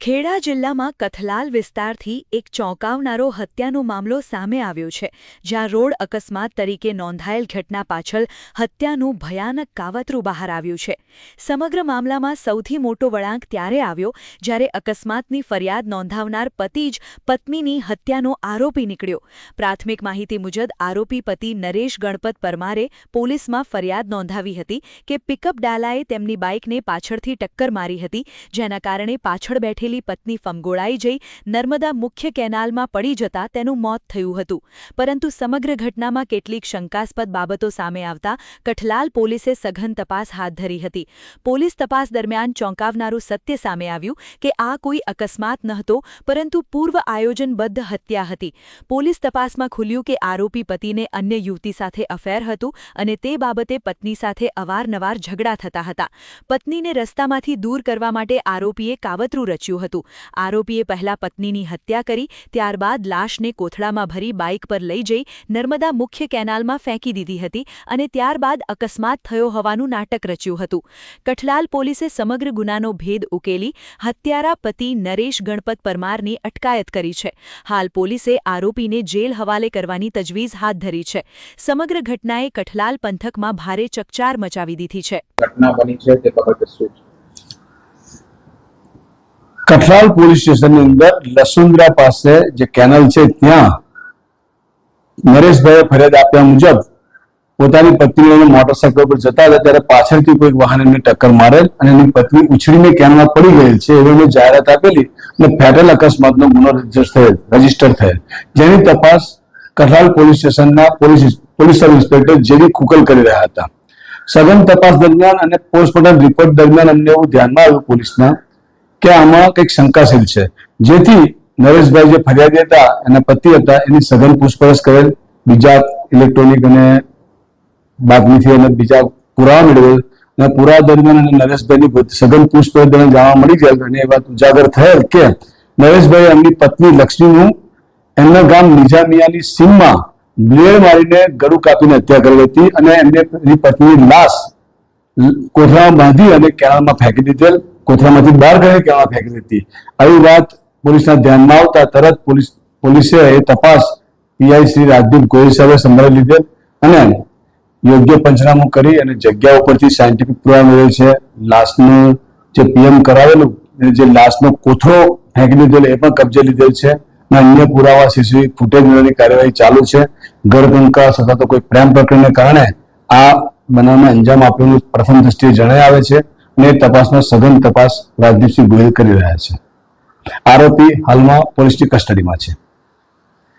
ખેડા જિલ્લામાં કથલાલ વિસ્તારથી એક ચોંકાવનારો હત્યાનો મામલો સામે આવ્યો છે, જ્યાં રોડ અકસ્માત તરીકે નોંધાયેલ ઘટના પાછળ હત્યાનું ભયાનક કાવતરું બહાર આવ્યું છે. સમગ્ર મામલામાં સૌથી મોટો વળાંક ત્યારે આવ્યો જ્યારે અકસ્માતની ફરિયાદ નોંધાવનાર પતિ જ પત્નીની હત્યાનો આરોપી નીકળ્યો. પ્રાથમિક માહિતી મુજબ આરોપી પતિ નરેશ ગણપત પરમારે પોલીસમાં ફરિયાદ નોંધાવી હતી કે પિકઅપ ડાલાએ તેમની બાઇકને પાછળથી ટક્કર મારી હતી, જેના કારણે પાછળ બેઠેલી પત્ની ફંગોળાઈ જઈ નર્મદા મુખ્ય કેનાલમાં પડી જતા તેનું મોત થયું હતું. પરંતુ સમગ્ર ઘટનામાં કેટલીક શંકાસ્પદ બાબતો સામે આવતા કઠલાલ પોલીસે સઘન તપાસ હાથ ધરી હતી. પોલીસ તપાસ દરમિયાન ચોંકાવનારું સત્ય સામે આવ્યું કે આ કોઈ અકસ્માત નહોતો, પરંતુ પૂર્વ આયોજનબદ્ધ હત્યા હતી. પોલીસ તપાસમાં ખુલ્યું કે આરોપી પતિને અન્ય યુવતી સાથે અફેર હતું અને તે બાબતે પત્ની સાથે અવારનવાર ઝઘડા થતા હતા. પત્નીને રસ્તામાંથી દૂર કરવા માટે આરોપીએ કાવતરું રચ્યું હતું. આરોપીએ પહેલા પત્નીની હત્યા કરી, ત્યારબાદ લાશને કોથળામાં ભરી બાઇક પર લઈ જઈ નર્મદા મુખ્ય કેનાલમાં ફેંકી દીધી હતી અને ત્યારબાદ અકસ્માત થયો હોવાનું નાટક રચ્યું હતું. કઠલાલ પોલીસે સમગ્ર ગુનાનો ભેદ ઉકેલી હત્યારા પતિ નરેશ ગણપત પરમારની અટકાયત કરી છે. હાલ પોલીસે આરોપીને જેલ હવાલે કરવાની તજવીજ હાથ ધરી છે. સમગ્ર ઘટનાએ કઠલાલ પંથકમાં ભારે ચકચાર મચાવી દીધી છે. ઘટના બની છે તે બાબતે શું? કઠલાલ પોલીસ સ્ટેશનની અંદર લસુંદરા પાસે જે કેનાલ છે ત્યાં નરેશભાઈએ ફરિયાદ આપ્યા મુજબ પોતાની પત્નીને મોટરસાયકલ પર જતા હતા ત્યારે પાછળથી કોઈ વાહન એમને ટક્કર મારેલ અને એની પત્ની ઉછળીને કેનાલમાં પડી ગયેલ છે એવી જાહેરાત આપેલી અને ફેટલ અકસ્માતનો ગુનો રજીસ્ટર થયેલ, જેની તપાસ કઠલાલ પોલીસ સ્ટેશનના પોલીસ સબ ઇન્સ્પેક્ટર જેડી કુકલ કરી રહ્યા હતા. સઘન તપાસ દરમિયાન અને પોસ્ટમોર્ટમ રિપોર્ટ દરમિયાન અમને એવું ધ્યાનમાં આવ્યું પોલીસના કે આમાં કંઈક શંકાશીલ છે, જેથી નરેશભાઈ જે ફરિયાદી હતા એના પતિ હતા એની સઘન પૂછપરછ કરેલ, બીજા ઇલેક્ટ્રોનિક અને બાતમીથી અને બીજા પુરાવા મેળવેલ અને પુરાવા દરમિયાન અને નરેશભાઈની સઘન પૂછપરછ દરમિયાન જાણવા મળી ગયેલ અને એ વાત ઉજાગર થયેલ કે નરેશભાઈ એમની પત્ની લક્ષ્મીનું એમના ગામ નિજામિયાની સીમમાં બ્લેડ મારીને ગળું કાપીને હત્યા કરેલી હતી અને એમની પત્નીની લાશ કોથળામાં બાંધી અને કેનાલમાં ફેંકી દીધેલ, કોથળામાંથી બહાર કાઢી કેનાલમાં ફેંકી દીધી. આવી વાત પોલીસના ધ્યાનમાં આવતા તરત પોલીસે એ તપાસ પીઆઈ શ્રી રાજદીપ ગોયલ સાહેબે સંભાળી લીધેલ અને યોગ્ય પંચનામું કરી અને જગ્યા ઉપરથી સાયન્ટિફિક પુરાવા મેળવેલ છે. લાશનું જે પીએમ કરાવેલું જે લાશનો કોથળો ફેંકી દીધેલ એ પણ કબજે લીધેલ છે અને અન્ય પુરાવા સીસીટીવી ફૂટેજ મેળવવાની કાર્યવાહી ચાલુ છે. ગર્ભંકાસ અથવા તો કોઈ પ્રેમ પ્રકરણને કારણે આ બનાવને અંજામ આપેલું પ્રથમ દ્રષ્ટિએ જણાઈ આવે છે અને તપાસમાં સઘન તપાસ રાજદીપસિંહ ગોયલ કરી રહ્યા છે. આરોપી હાલમાં પોલીસની કસ્ટડીમાં છે.